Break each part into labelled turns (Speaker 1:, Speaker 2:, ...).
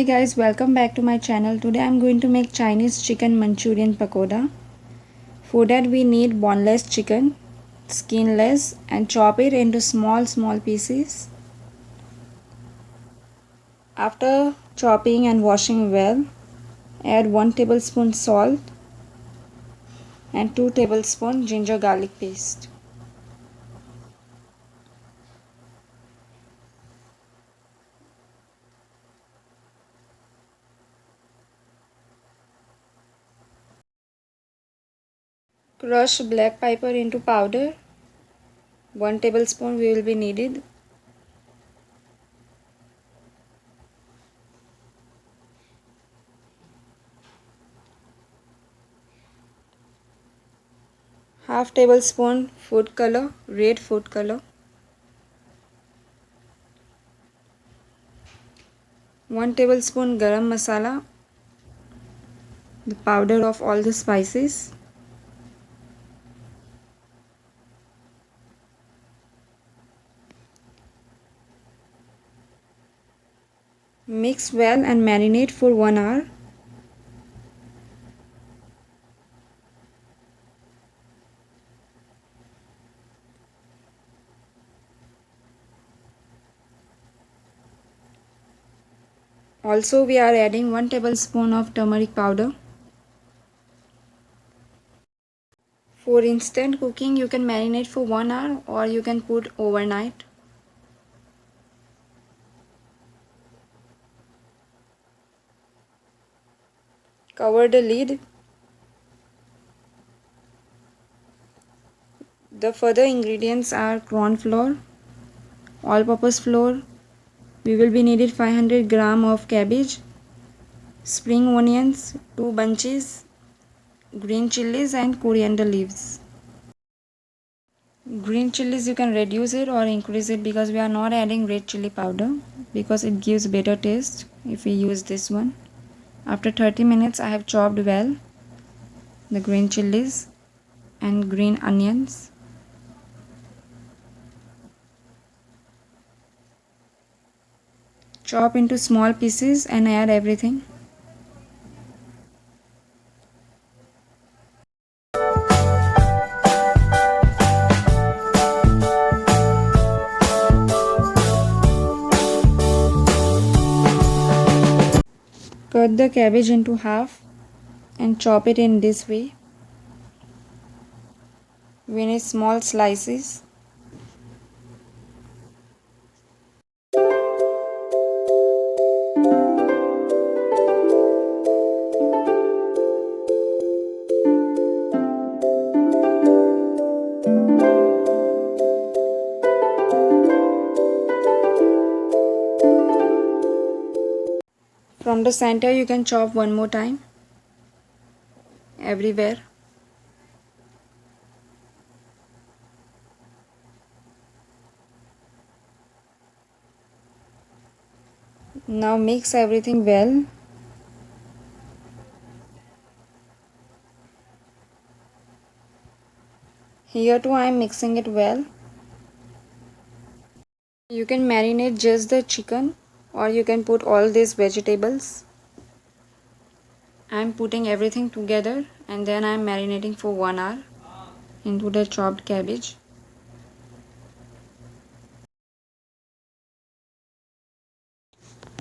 Speaker 1: guys, welcome back to my channel. Today I'm going to make Chinese chicken Manchurian pakoda. For that we need boneless chicken, skinless, and chop it into small pieces. After chopping and washing well, add 1 tablespoon salt and 2 tablespoons ginger garlic paste. Crush black pepper into powder. 1 tablespoon will be needed. Half tablespoon food color, red food color. 1 tablespoon garam masala, the powder of all the spices. Mix well and marinate for 1 hour. Also we are adding 1 tablespoon of turmeric powder. For instant cooking you can marinate for 1 hour or you can put overnight. Cover the lid. The further ingredients are corn flour, all-purpose flour. We will be needed 500 gram of cabbage, spring onions, 2 bunches, green chilies and coriander leaves. Green chilies you can reduce it or increase it because we are not adding red chili powder because it gives better taste if we use this one. After 30 minutes I have chopped well the green chilies and green onions. Chop into small pieces and add everything. Cut the cabbage into half and chop it in this way. We need small slices. From the center you can chop one more time everywhere. Now mix everything well. Here too I am mixing it well. You can marinate just the chicken or you can put all these vegetables. I am putting everything together and then I am marinating for 1 hour into the chopped cabbage.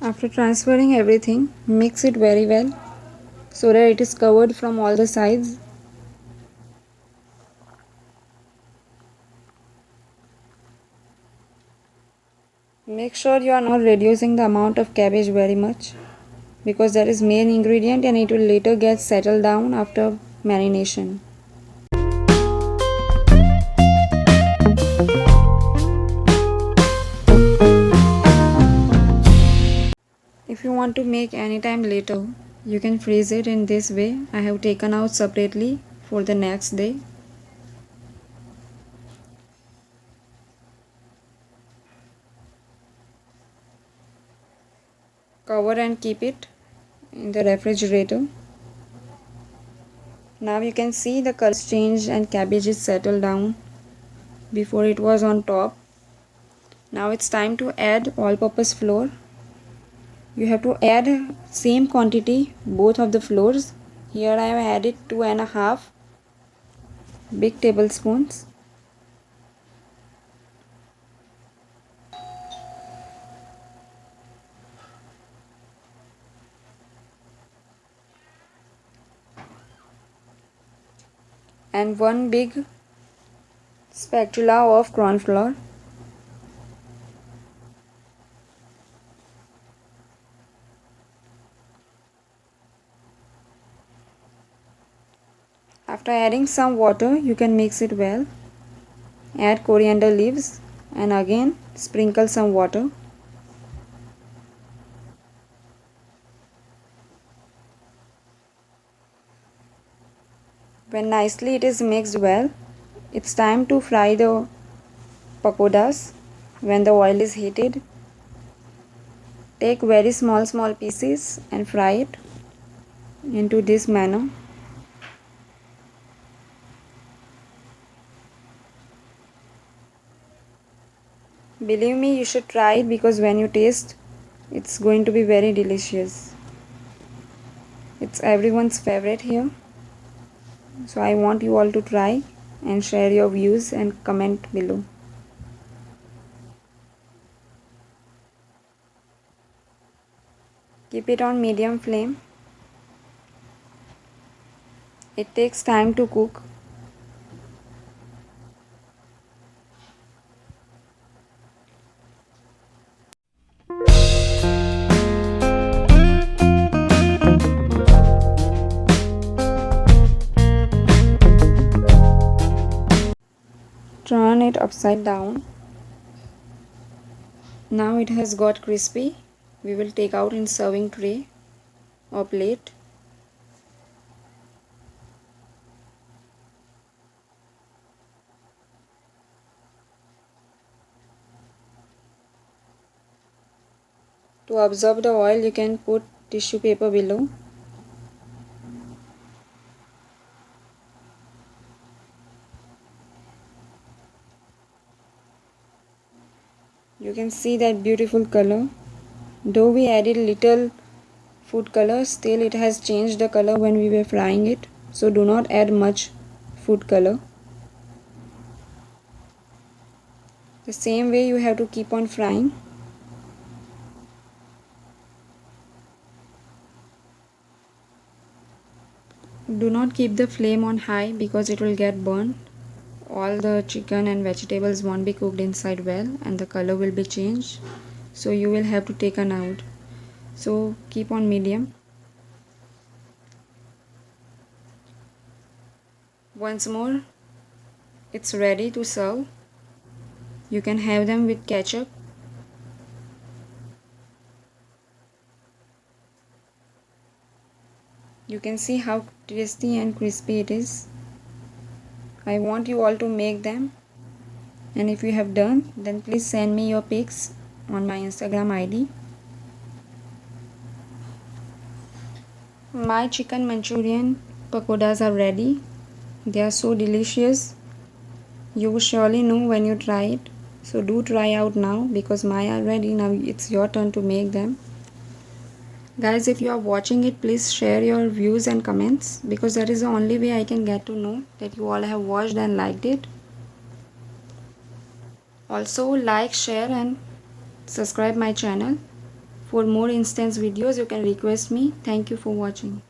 Speaker 1: After transferring everything, mix it very well so that it is covered from all the sides. Make sure you are not reducing the amount of cabbage very much because that is main ingredient and it will later get settled down after marination. If you want to make anytime later, you can freeze it in this way. I have taken out separately for the next day. Cover and keep it in the refrigerator. Now you can see the color changed and cabbage is settled down. Before it was on top. Now it's time to add all-purpose flour. You have to add same quantity both of the flours. Here I have added 2.5 big tablespoons. And 1 big spatula of corn flour. After adding some water, you can mix it well. Add coriander leaves and again sprinkle some water. When nicely it is mixed well, it's time to fry the pakodas. When the oil is heated, take very small pieces and fry it into this manner. Believe me, you should try it because when you taste, it's going to be very delicious. It's everyone's favorite here. So I want you all to try and share your views and comment below. Keep it on medium flame. It takes time to cook. Turn it upside down. Now it has got crispy. We will take out in serving tray or plate. To absorb the oil, you can put tissue paper below. You can see that beautiful color. Though we added little food color, still it has changed the color when we were frying it. So do not add much food color. The same way you have to keep on frying. Do not keep the flame on high because it will get burned. All the chicken and vegetables won't be cooked inside well and the color will be changed. So you will have to take an out. So keep on medium. Once more, it's ready to serve. You can have them with ketchup. You can see how tasty and crispy it is. I want you all to make them, and if you have done, then please send me your pics on my Instagram ID. My chicken Manchurian pakodas are ready. They are so delicious. You will surely know when you try it. So do try out now because mine are ready. Now it's your turn to make them. Guys, if you are watching it, please share your views and comments because that is the only way I can get to know that you all have watched and liked it. Also like, share and subscribe my channel. For more instance videos, you can request me. Thank you for watching.